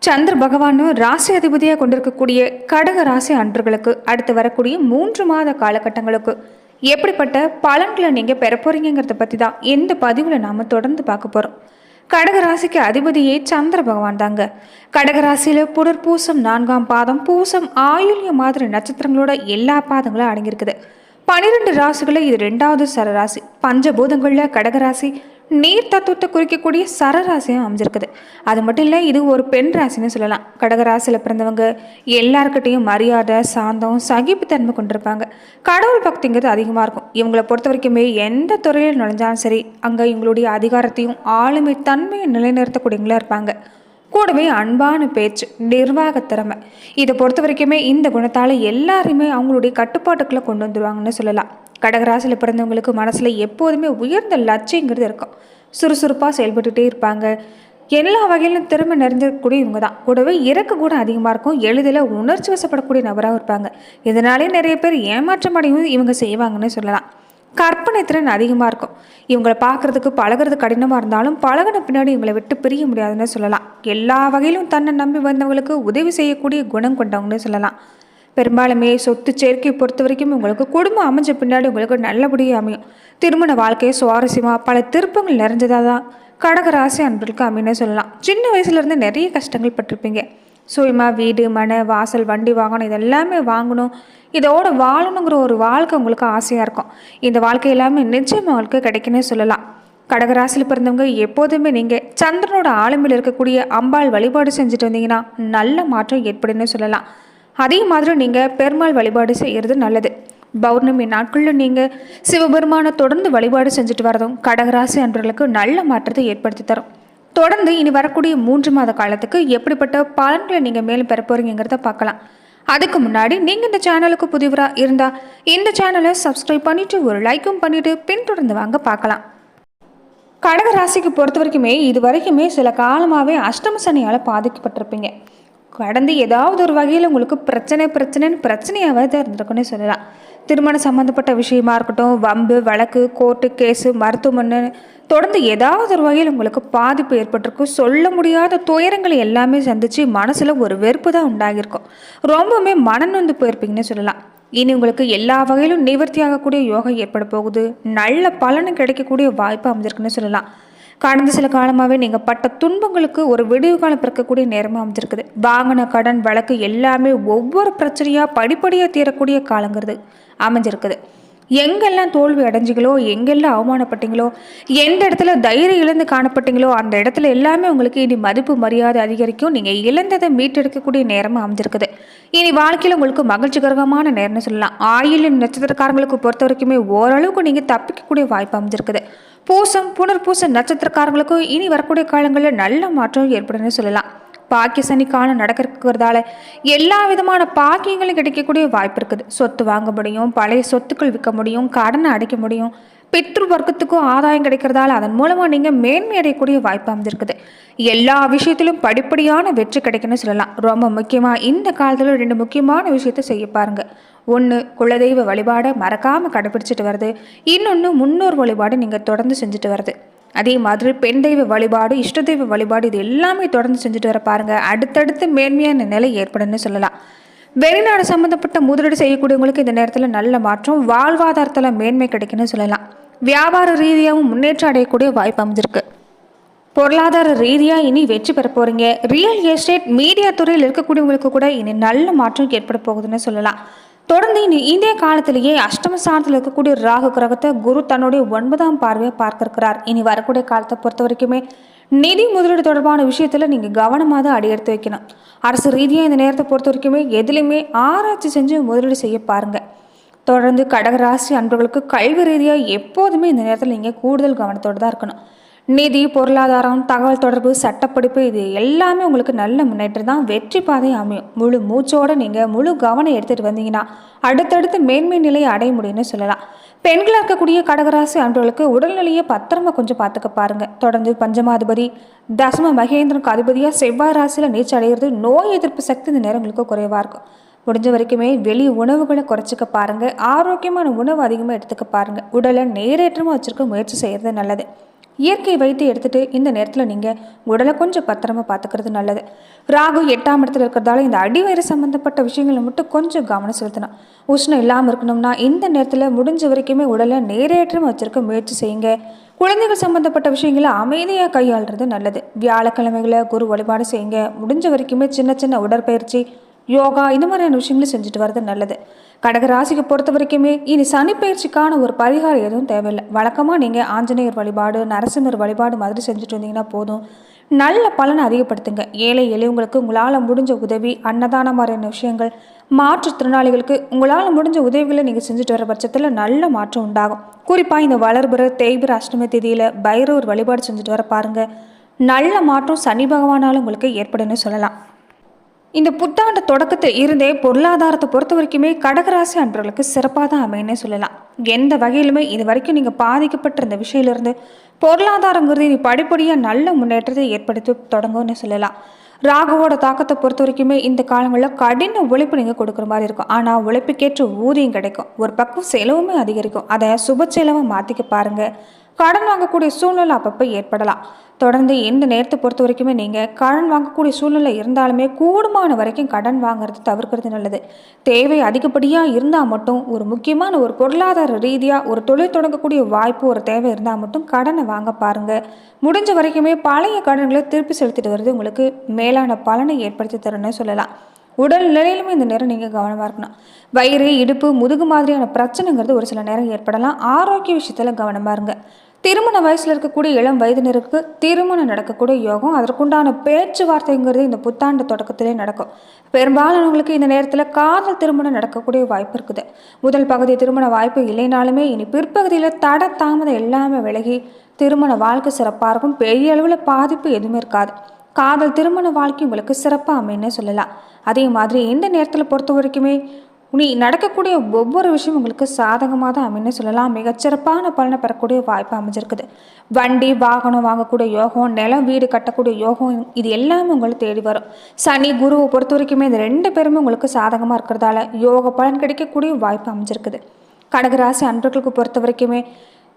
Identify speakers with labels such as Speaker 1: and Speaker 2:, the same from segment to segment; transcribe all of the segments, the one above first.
Speaker 1: சந்திர பகவான் ராசி அதிபதியாக கொண்டிருக்கக்கூடிய கடக ராசி அன்பர்களுக்கு அடுத்து வரக்கூடிய 3 மாத காலகட்டங்களுக்கு எப்படிப்பட்ட பலன்களை நீங்கள் பெற போறீங்கிறத பற்றி தான் இந்த பதிவில் நாம் தொடர்ந்து பார்க்க போகிறோம். கடக ராசிக்கு அதிபதியே சந்திர பகவான் தாங்க. கடகராசியில் புனர் பூசம் 4ஆம் பாதம், பூசம், ஆயுள்ய மாதிரி நட்சத்திரங்களோட எல்லா பாதங்களும் அடங்கியிருக்குது. 12 ராசிகளில் இது 2வது சரராசி. பஞ்சபூதங்களில் கடகராசி நீர் தத்துவத்தை குறிக்கக்கூடிய சரராசியும் அமைஞ்சிருக்குது. அது மட்டும் இல்லை, இது ஒரு பெண் ராசின்னு சொல்லலாம். கடகராசியில் பிறந்தவங்க எல்லாருக்கிட்டையும் மரியாதை, சாந்தம், சகிப்புத்தன்மை கொண்டிருப்பாங்க. கடவுள் பக்திங்கிறது அதிகமாக இருக்கும். இவங்களை பொறுத்த வரைக்குமே எந்த துறையில் நுழைஞ்சாலும் சரி, அங்கே இவங்களுடைய அதிகாரத்தையும் ஆளுமை தன்மையை நிலைநிறுத்தக்கூடியவங்களா இருப்பாங்க. கூடவே அன்பான பேச்சு, நிர்வாக திறமை, இதை பொறுத்த வரைக்குமே இந்த குணத்தால் எல்லாருமே அவங்களுடைய கட்டுப்பாட்டுக்குள்ளே கொண்டு வந்துடுவாங்கன்னு சொல்லலாம். கடகராசியில் பிறந்தவங்களுக்கு மனசில் எப்போதுமே உயர்ந்த லட்சியங்கிறது இருக்கும். சுறுசுறுப்பாக செயல்பட்டுகிட்டே இருப்பாங்க. எல்லா வகையிலும் திறமை நிறைஞ்சிருக்கக்கூடிய இவங்க தான். கூடவே இறக்க கூட அதிகமாக இருக்கும். எளிதில் உணர்ச்சி வசப்படக்கூடிய நபராக இருப்பாங்க. இதனாலே நிறைய பேர் ஏமாற்றம் அடையும் இவங்க செய்வாங்கன்னு சொல்லலாம். கற்பனை திறன் அதிகமாக இருக்கும். இவங்களை பார்க்குறதுக்கு பழகிறது கடினமாக இருந்தாலும் பழகின பின்னாடி இவங்களை விட்டு பிரிய முடியாதுன்னு சொல்லலாம். எல்லா வகையிலும் தன்னை நம்பி வந்தவங்களுக்கு உதவி செய்யக்கூடிய குணம் கொண்டவங்கன்னு சொல்லலாம். பெரும்பாலுமே சொத்து சேர்க்கையை பொறுத்த வரைக்கும் உங்களுக்கு குடும்பம் அமைஞ்ச பின்னாடி உங்களுக்கு நல்லபடியாக அமையும். திருமண வாழ்க்கையை சுவாரஸ்யமாக பல திருப்பங்கள் நிறைஞ்சதாக தான் கடகராசி அன்பர்களுக்கு அமைன்னு சொல்லலாம். சின்ன வயசுலேருந்து நிறைய கஷ்டங்கள் பட்டிருப்பீங்க. சுயமாக வீடு, மனை, வாசல், வண்டி, வாகனம் இதெல்லாமே வாங்கணும், இதோட வாழணுங்கிற ஒரு வாழ்க்கை உங்களுக்கு ஆசையாக இருக்கும். இந்த வாழ்க்கை எல்லாமே நிச்சயம் உங்களுக்கு கிடைக்குன்னே சொல்லலாம். கடகராசியில் பிறந்தவங்க எப்போதுமே நீங்கள் சந்திரனோட ஆளுமையில் இருக்கக்கூடிய அம்பாள் வழிபாடு செஞ்சுட்டு வந்தீங்கன்னா நல்ல மாற்றம் ஏற்படுன்னு சொல்லலாம். அதே மாதிரி நீங்கள் பெருமாள் வழிபாடு செய்கிறது நல்லது. பௌர்ணமி நாட்களில் நீங்கள் சிவபெருமானை தொடர்ந்து வழிபாடு செஞ்சுட்டு வரதும் கடகராசி அன்பர்களுக்கு நல்ல மாற்றத்தை ஏற்படுத்தி தரும். தொடர்ந்து இனி வரக்கூடிய 3 மாத காலத்துக்கு எப்படிப்பட்ட பலன்களை நீங்கள் மேலும் பெற போறீங்கிறத பார்க்கலாம். அதுக்கு முன்னாடி நீங்கள் இந்த சேனலுக்கு புதியவராக இருந்தால் இந்த சேனலை சப்ஸ்கிரைப் பண்ணிவிட்டு ஒரு லைக்கும் பண்ணிவிட்டு பின்தொடர்ந்து வாங்க பார்க்கலாம். கடக ராசிக்கு பொறுத்த வரைக்குமே இது வரைக்குமே சில காலமாகவே அஷ்டம சனியால் பாதிக்கப்பட்டிருப்பீங்க. கடந்து ஏதாவது ஒரு வகையில் உங்களுக்கு பிரச்சனையாகவே தான் இருந்திருக்குன்னு சொல்லலாம். திருமணம் சம்மந்தப்பட்ட விஷயமா இருக்கட்டும், வம்பு, வழக்கு, கோர்ட்டு கேஸு, மருத்துவமனை, தொடர்ந்து ஏதாவது ஒரு வகையில் உங்களுக்கு பாதிப்பு ஏற்பட்டிருக்கும். சொல்ல முடியாத துயரங்களை எல்லாமே சந்தித்து மனசில் ஒரு வெறுப்பு தான் உண்டாகியிருக்கும். ரொம்பவுமே மனநொந்து போயிருப்பீங்கன்னு சொல்லலாம். இனி உங்களுக்கு எல்லா வகையிலும் நிவர்த்தி ஆகக்கூடிய யோகம் ஏற்பட போகுது. நல்ல பலனு கிடைக்கக்கூடிய வாய்ப்பு அமைஞ்சிருக்குன்னு சொல்லலாம். கடந்த சில காலமாகவே நீங்கள் பட்ட துன்பங்களுக்கு ஒரு விடிவு காலம் பிறக்கக்கூடிய நேரமாக அமைஞ்சிருக்குது. வாங்கின கடன், வழக்கு எல்லாமே ஒவ்வொரு பிரச்சனையாக படிப்படியாக தீரக்கூடிய காலங்கிறது அமைஞ்சிருக்குது. எங்கெல்லாம் தோல்வி அடைஞ்சிங்களோ, எங்கெல்லாம் அவமானப்பட்டீங்களோ, எந்த இடத்துல தைரியம் இழந்து காணப்பட்டீங்களோ அந்த இடத்துல எல்லாமே உங்களுக்கு இனி மதிப்பு மரியாதை அதிகரிக்கும். நீங்கள் இழந்ததை மீட்டெடுக்கக்கூடிய நேரமாக அமைஞ்சிருக்குது. இனி வாழ்க்கையில் உங்களுக்கு மகிழ்ச்சிகரமான நேரம்னு சொல்லலாம். ஆயுள் நட்சத்திரக்காரங்களுக்கு பொறுத்த வரைக்குமே ஓரளவுக்கு நீங்கள் தப்பிக்கக்கூடிய வாய்ப்பு அமைஞ்சிருக்குது. பூசம், புனர்பூச நட்சத்திரக்காரங்களுக்கும் இனி வரக்கூடிய காலங்களில் நல்ல மாற்றம் ஏற்படுன்னு சொல்லலாம். பாக்கிய சனி காலம் நடக்கிறதால எல்லா விதமான பாக்கியங்களும் கிடைக்கக்கூடிய வாய்ப்பு இருக்குது. சொத்து வாங்க முடியும், பழைய சொத்துக்கள் விற்க முடியும், கடனை அடைக்க முடியும். பித்ரு வர்க்கத்துக்கும் ஆதாயம் கிடைக்கிறதால அதன் மூலமாக நீங்கள் மேன்மை அடையக்கூடிய வாய்ப்பு அமைஞ்சிருக்குது. எல்லா விஷயத்திலும் படிப்படியான வெற்றி கிடைக்குன்னு சொல்லலாம். ரொம்ப முக்கியமாக இந்த காலத்தில் 2 முக்கியமான விஷயத்த செய்ய பாருங்கள். ஒன்று, குலதெய்வ வழிபாடை மறக்காமல் கடைபிடிச்சிட்டு வருது. இன்னொன்று, முன்னோர் வழிபாடு நீங்கள் தொடர்ந்து செஞ்சுட்டு வருது. அதே மாதிரி பெண் தெய்வ வழிபாடு, இஷ்ட தெய்வ வழிபாடு, இது எல்லாமே தொடர்ந்து செஞ்சுட்டு வர பாருங்கள். அடுத்தடுத்து மேன்மையான நிலை ஏற்படுன்னு சொல்லலாம். வெளிநாடு சம்மந்தப்பட்ட முதலீடு செய்யக்கூடியவங்களுக்கு இந்த நேரத்தில் நல்ல மாற்றம், வாழ்வாதாரத்தில் மேன்மை கிடைக்குன்னு சொல்லலாம். வியாபார ரீதியாகவும் முன்னேற்றம் அடையக்கூடிய வாய்ப்பு அமைஞ்சிருக்கு. பொருளாதார ரீதியாக இனி வெற்றி பெற போகிறீங்க. ரியல் எஸ்டேட், மீடியா துறையில் இருக்கக்கூடியவங்களுக்கு கூட இனி நல்ல மாற்றம் ஏற்பட போகுதுன்னு சொல்லலாம். தொடர்ந்து இனி இந்த காலத்திலேயே அஷ்டம ஸ்தானத்தில் இருக்கக்கூடிய ராகு கிரகத்தை குரு தன்னுடைய 9ஆம் பார்வையை பார்க்க இருக்கிறார். இனி வரக்கூடிய காலத்தை பொறுத்த வரைக்குமே நிதி முதலீடு தொடர்பான விஷயத்தில் நீங்கள் கவனமாக தான் அடி எடுத்து வைக்கணும். அரசு ரீதியாக இந்த நேரத்தை பொறுத்த வரைக்குமே எதுலையுமே ஆராய்ச்சி செஞ்சு முதலீடு செய்ய பாருங்கள். தொடர்ந்து கடகராசி அன்பர்களுக்கு கல்வி ரீதியாக எப்போதுமே இந்த நேரத்தில் நீங்கள் கூடுதல் கவனத்தோடு தான் இருக்கணும். நிதி, பொருளாதாரம், தகவல் தொடர்பு, சட்டப்படிப்பு, இது எல்லாமே உங்களுக்கு நல்ல முன்னேற்றம் தான். வெற்றி பாதை அமையும். முழு மூச்சோடு நீங்கள் முழு கவனம் எடுத்துகிட்டு வந்தீங்கன்னா அடுத்தடுத்து மேன்மை நிலையை அடைய முடியும்னு சொல்லலாம். பெண்களாக இருக்கக்கூடிய கடகராசி அன்பர்களுக்கு உடல்நிலையை பத்திரமா கொஞ்சம் பார்த்துக்க பாருங்கள். தொடர்ந்து பஞ்சமாதிபதி, தசம மகேந்திரனுக்கு அதிபதியாக செவ்வாய் ராசியில் நீச்சல் அடைகிறது. நோய் எதிர்ப்பு சக்தி இந்த நேரம் உங்களுக்கு குறைவாக இருக்கும். முடிஞ்ச வரைக்குமே வெளி உணவுகளை குறைச்சிக்க பாருங்கள். ஆரோக்கியமான உணவு அதிகமாக எடுத்துக்க பாருங்கள். உடலை நேரேற்றமாக வச்சுருக்க முயற்சி செய்கிறது நல்லது. இயற்கை வைத்து எடுத்துட்டு இந்த நேரத்தில் நீங்கள் உடலை கொஞ்சம் பத்திரமா பார்த்துக்கிறது நல்லது. ராகு 8ஆம் இடத்துல இருக்கிறதால இந்த அடிவயிறு சம்மந்தப்பட்ட விஷயங்களை மட்டும் கொஞ்சம் கவனம் செலுத்தணும். உஷ்ணம் இல்லாமல் இருக்கணும்னா இந்த நேரத்தில் முடிஞ்ச வரைக்குமே உடலை நேரேற்றம் வச்சிருக்க முயற்சி செய்யுங்க. குழந்தைகள் சம்மந்தப்பட்ட விஷயங்களை அமைதியாக கையாளுறது நல்லது. வியாழக்கிழமைகளை குரு வழிபாடு செய்யுங்க. முடிஞ்ச வரைக்குமே சின்ன சின்ன உடற்பயிற்சி, யோகா இந்த மாதிரியான விஷயங்களை செஞ்சுட்டு வர்றது நல்லது. கடகராசிக்கு பொறுத்த வரைக்குமே இனி சனி பயிற்சிக்கான ஒரு பரிகாரம் எதுவும் தேவையில்லை. வழக்கமாக நீங்கள் ஆஞ்சநேயர் வழிபாடு, நரசிம்மர் வழிபாடு மாதிரி செஞ்சுட்டு வந்தீங்கன்னா போதும். நல்ல பலனை அதிகப்படுத்துங்க. ஏழை எளியவங்களுக்கு உங்களால் முடிஞ்ச உதவி, அன்னதான மாதிரியான விஷயங்கள், மாற்றுத்திறனாளிகளுக்கு உங்களால் முடிஞ்ச உதவிகளை நீங்கள் செஞ்சுட்டு வர பட்சத்தில் நல்ல மாற்றம் உண்டாகும். குறிப்பாக இந்த வளர்பிற தேய்பிற அஷ்டமி தேதியில் பைரவர் வழிபாடு செஞ்சுட்டு வர பாருங்கள். நல்ல மாற்றம் சனி பகவானால் உங்களுக்கு ஏற்படுன்னு சொல்லலாம். இந்த புத்தாண்டு தொடக்கத்தில் இருந்தே பொருளாதாரத்தை பொறுத்த வரைக்குமே கடகராசி அன்பர்களுக்கு சிறப்பாக தான் அமையன்னு சொல்லலாம். எந்த வகையிலுமே இது வரைக்கும் நீங்கள் பாதிக்கப்பட்டிருந்த விஷயிலிருந்து பொருளாதாரங்கிறது இனி படிப்படியாக நல்ல முன்னேற்றத்தை ஏற்படுத்தி தொடங்கும்னு சொல்லலாம். ராகுவோட தாக்கத்தை பொறுத்த வரைக்குமே இந்த காலங்களில் கடின உழைப்பு நீங்கள் கொடுக்குற மாதிரி இருக்கும். ஆனால் உழைப்புக்கேற்ற ஊதியம் கிடைக்கும். ஒரு பக்கம் செலவுமே அதிகரிக்கும். அதை சுப செலவை மாற்றிக்க பாருங்கள். கடன் வாங்கக்கூடிய சூழ்நிலை அப்பப்போ ஏற்படலாம். தொடர்ந்து இந்த நேரத்தை பொறுத்த வரைக்குமே நீங்கள் கடன் வாங்கக்கூடிய சூழ்நிலை இருந்தாலுமே கூடுமான வரைக்கும் கடன் வாங்குறது தவிர்க்கிறது நல்லது. தேவை அதிகப்படியாக இருந்தால் மட்டும், ஒரு முக்கியமான ஒரு பொருளாதார ரீதியாக ஒரு தொழில் தொடங்கக்கூடிய வாய்ப்பு ஒரு தேவை இருந்தால் மட்டும் கடனை வாங்க பாருங்கள். முடிஞ்ச வரைக்குமே பழைய கடன்களை திருப்பி செலுத்திட்டு வருது உங்களுக்கு மேலான பலனை ஏற்படுத்தி தரும்னு சொல்லலாம். உடல் நிலையிலுமே இந்த நேரம் நீங்கள் கவனமாக இருக்கணும். வயிறு, இடுப்பு, முதுகு மாதிரியான பிரச்சனைங்கிறது ஒரு சில நேரம் ஏற்படலாம். ஆரோக்கிய விஷயத்தில் கவனமாக இருங்க. திருமண வயசில் இருக்கக்கூடிய இளம் வயதினருக்கு திருமணம் நடக்கக்கூடிய யோகம், அதற்குண்டான பேச்சுவார்த்தைங்கிறது இந்த புத்தாண்டு தொடக்கத்திலே நடக்கும். பெரும்பாலானவங்களுக்கு இந்த நேரத்தில் காதல் திருமணம் நடக்கக்கூடிய வாய்ப்பு இருக்குது. முதல் பகுதி திருமண வாய்ப்பு இல்லைனாலுமே இனி பிற்பகுதியில் தட தாமதம் எல்லாமே விலகி திருமண வாழ்க்கை சிறப்பாக இருக்கும். பெரிய அளவில் பாதிப்பு எதுவுமே இருக்காது. காதல் திருமண வாழ்க்கை உங்களுக்கு சிறப்பாக அமைன்னு சொல்லலாம். அதே மாதிரி இந்த நேரத்தில் பொறுத்த வரைக்குமே நீ நடக்கக்கூடிய ஒவ்வொரு விஷயம் உங்களுக்கு சாதகமாக தான் அமைன்னு சொல்லலாம். மிகச்சிறப்பான பலனை பெறக்கூடிய வாய்ப்பு அமைஞ்சிருக்குது. வண்டி வாகனம் வாங்கக்கூடிய யோகம், நிலம் வீடு கட்டக்கூடிய யோகம், இது எல்லாமே உங்களை தேடி வரும். சனி குருவை பொறுத்த வரைக்குமே இந்த 2 பேருமே உங்களுக்கு சாதகமாக இருக்கிறதால யோக பலன் கிடைக்கக்கூடிய வாய்ப்பு அமைஞ்சிருக்குது. கடகராசி அன்பர்களுக்கு பொறுத்த வரைக்குமே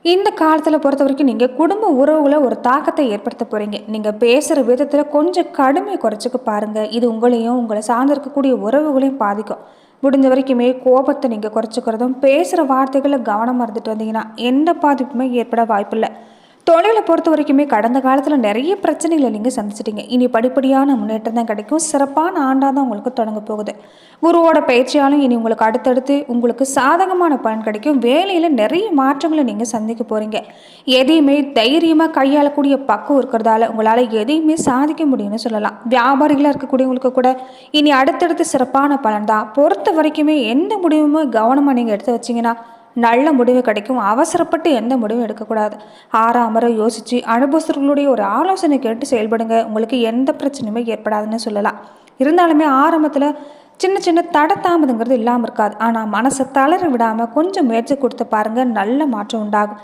Speaker 1: இந்த காலத்தில் பொறுத்த வரைக்கும் நீங்கள் குடும்ப உறவுகளை ஒரு தாக்கத்தை ஏற்படுத்த போகிறீங்க. நீங்கள் பேசுகிற விதத்தில் கொஞ்சம் கடுமையை குறைச்சிக்க பாருங்கள். இது உங்களையும் உங்களை சார்ந்திருக்கக்கூடிய உறவுகளையும் பாதிக்கும். முடிஞ்ச வரைக்குமே கோபத்தை நீங்கள் குறைச்சிக்கிறதும், பேசுகிற வார்த்தைகளை கவனமாக இருந்துட்டு வந்தீங்கன்னா எந்த பாதிப்புமே ஏற்பட வாய்ப்பில்லை. தொழிலை பொறுத்த வரைக்குமே கடந்த காலத்தில் நிறைய பிரச்சனைகளை நீங்கள் சந்திச்சிட்டீங்க. இனி படிப்படியான முன்னேற்றம் தான் கிடைக்கும். சிறப்பான ஆண்டாக தான் உங்களுக்கு தொடங்க போகுது. குருவோட பயிற்சியாலும் இனி உங்களுக்கு அடுத்தடுத்து உங்களுக்கு சாதகமான பலன் கிடைக்கும். வேலையில் நிறைய மாற்றங்களை நீங்கள் சந்திக்க போகிறீங்க. எதையுமே தைரியமாக கையாளக்கூடிய பக்குவம் இருக்கிறதால உங்களால் எதையுமே சாதிக்க முடியும்னு சொல்லலாம். வியாபாரிகளாக இருக்கக்கூடியவங்களுக்கு கூட இனி அடுத்தடுத்து சிறப்பான பலன் தான். பொறுத்த வரைக்குமே எந்த முடிவுமே கவனமாக நீங்கள் எடுத்து வச்சிங்கன்னா நல்ல முடிவு கிடைக்கும். அவசரப்பட்டு எந்த முடிவும் எடுக்கக்கூடாது. ஆறாமரை யோசித்து அனுபவஸ்தர்களுடைய ஒரு ஆலோசனை கேட்டு செயல்படுங்க. உங்களுக்கு எந்த பிரச்சனையுமே ஏற்படாதுன்னு சொல்லலாம். இருந்தாலுமே ஆரம்பத்தில் சின்ன சின்ன தட தாமதங்கிறது இல்லாமல் இருக்காது. ஆனால் மனசை தளர விடாமல் கொஞ்சம் முயற்சி கொடுத்து பாருங்கள், நல்ல மாற்றம் உண்டாகும்.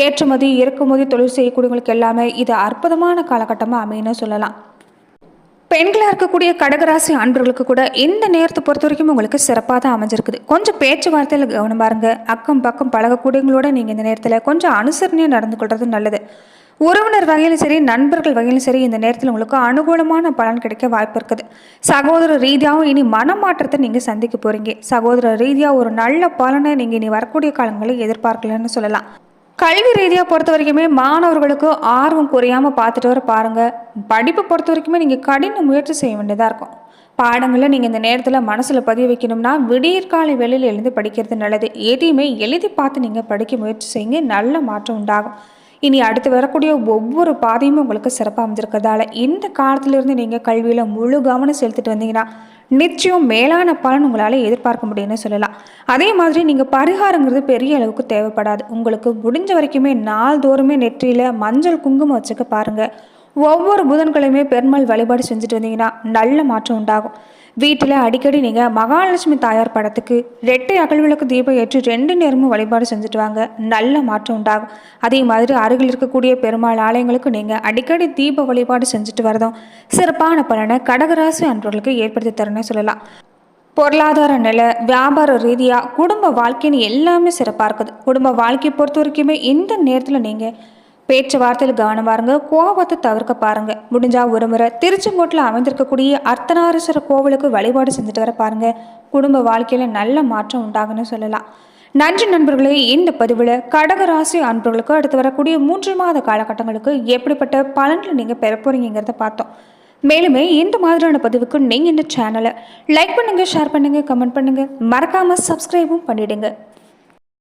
Speaker 1: ஏற்றுமதி இறக்குமதி தொழில் செய்யக்கூடியவங்களுக்கு எல்லாமே இது அற்புதமான காலகட்டமாக அமைன்னு சொல்லலாம். பெண்களாக இருக்கக்கூடிய கடகராசி அன்பர்களுக்கு கூட இந்த நேரத்தை பொறுத்த வரைக்கும் உங்களுக்கு சிறப்பாக தான் அமைஞ்சிருக்குது. கொஞ்சம் பேச்சுவார்த்தையில் கவனமாக இருங்க. அக்கம் பக்கம் பழகக்கூடியவங்களோட நீங்கள் இந்த நேரத்தில் கொஞ்சம் அனுசரணையாக நடந்து கொள்வது நல்லது. உறவினர் வகையிலும் சரி, நண்பர்கள் வகையிலும் சரி, இந்த நேரத்தில் உங்களுக்கு அனுகூலமான பலன் கிடைக்க வாய்ப்பு இருக்குது. சகோதர ரீதியாகவும் இனி மனமாற்றத்தை நீங்கள் சந்திக்க போகிறீங்க. சகோதர ரீதியாக ஒரு நல்ல பலனை நீங்கள் இனி வரக்கூடிய காலங்களில் எதிர்பார்க்கலன்னு சொல்லலாம். கல்வி ரீதியாக பொறுத்த வரைக்குமே மாணவர்களுக்கு ஆர்வம் குறையாமல் பார்த்துட்டு வர பாருங்கள். படிப்பை பொறுத்த வரைக்குமே நீங்கள் கடின முயற்சி செய்ய வேண்டியதாக இருக்கும். பாடங்களில் நீங்கள் இந்த நேரத்தில் மனசில் பதிய வைக்கணும்னா விடியற்காலை வேளையில் எழுந்து படிக்கிறது நல்லது. எதையுமே எழுதி பார்த்து நீங்கள் படிக்க முயற்சி செய்யுங்க, நல்ல மாற்றம் உண்டாகும். இனி அடுத்து வரக்கூடிய ஒவ்வொரு பாதையும் உங்களுக்கு சிறப்பாக அமைஞ்சிருக்கிறதால இந்த காலத்திலிருந்து நீங்கள் கல்வியில் முழு கவனம் செலுத்திட்டு வந்தீங்கன்னா நிச்சயம் மேலான பலன் உங்களால் எதிர்பார்க்க முடியும்னு சொல்லலாம். அதே மாதிரி நீங்கள் பரிகாரங்கிறது பெரிய அளவுக்கு தேவைப்படாது. உங்களுக்கு முடிஞ்ச வரைக்குமே நாள்தோறுமே நெற்றியில் மஞ்சள் குங்குமம் வச்சுக்க பாருங்கள். ஒவ்வொரு புதன்கிழமையுமே பெருமாள் வழிபாடு செஞ்சுட்டு வந்தீங்கன்னா நல்ல மாற்றம் உண்டாகும். வீட்டில் அடிக்கடி நீங்கள் மகாலட்சுமி தாயார் படத்துக்கு 2 அகல்விளக்கு தீபம் ஏற்றி 2 நேரமும் வழிபாடு செஞ்சுட்டு வாங்க, நல்ல மாற்றம் உண்டாகும். அதே மாதிரி அருகில் இருக்கக்கூடிய பெருமாள் ஆலயங்களுக்கு நீங்கள் அடிக்கடி தீப வழிபாடு செஞ்சுட்டு வரதும் சிறப்பான பலனை கடகராசி அன்பர்களுக்கு ஏற்படுத்தி தரணும்னு சொல்லலாம். பொருளாதார நிலை, வியாபார ரீதியாக, குடும்ப வாழ்க்கைன்னு எல்லாமே சிறப்பாக இருக்குது. குடும்ப வாழ்க்கையை பொறுத்த வரைக்குமே இந்த நேரத்தில் நீங்கள் பேச்சுவார்த்தையில் கவனம் பாருங்க, கோபத்தை தவிர்க்க பாருங்க. முடிஞ்சா ஒரு முறை திருச்செங்கோட்டில் அமைந்திருக்கக்கூடிய அர்த்தநாரீஸ்வரர் கோவிலுக்கு வழிபாடு செஞ்சுட்டு வர பாருங்க. குடும்ப வாழ்க்கையில நல்ல மாற்றம் உண்டாகுன்னு சொல்லலாம். நன்றி நண்பர்களே. இந்த பதிவில் கடகராசி அன்பர்களுக்கு அடுத்து வரக்கூடிய 3 மாத காலகட்டங்களுக்கு எப்படிப்பட்ட பலன்களை நீங்கள் பெற போறீங்கிறத பார்த்தோம். மேலுமே இந்த மாதிரியான பதிவுக்கு நீங்கள் இந்த சேனலை லைக் பண்ணுங்கள், ஷேர் பண்ணுங்கள், கமெண்ட் பண்ணுங்கள், மறக்காமல் சப்ஸ்கிரைபும் பண்ணிவிடுங்க.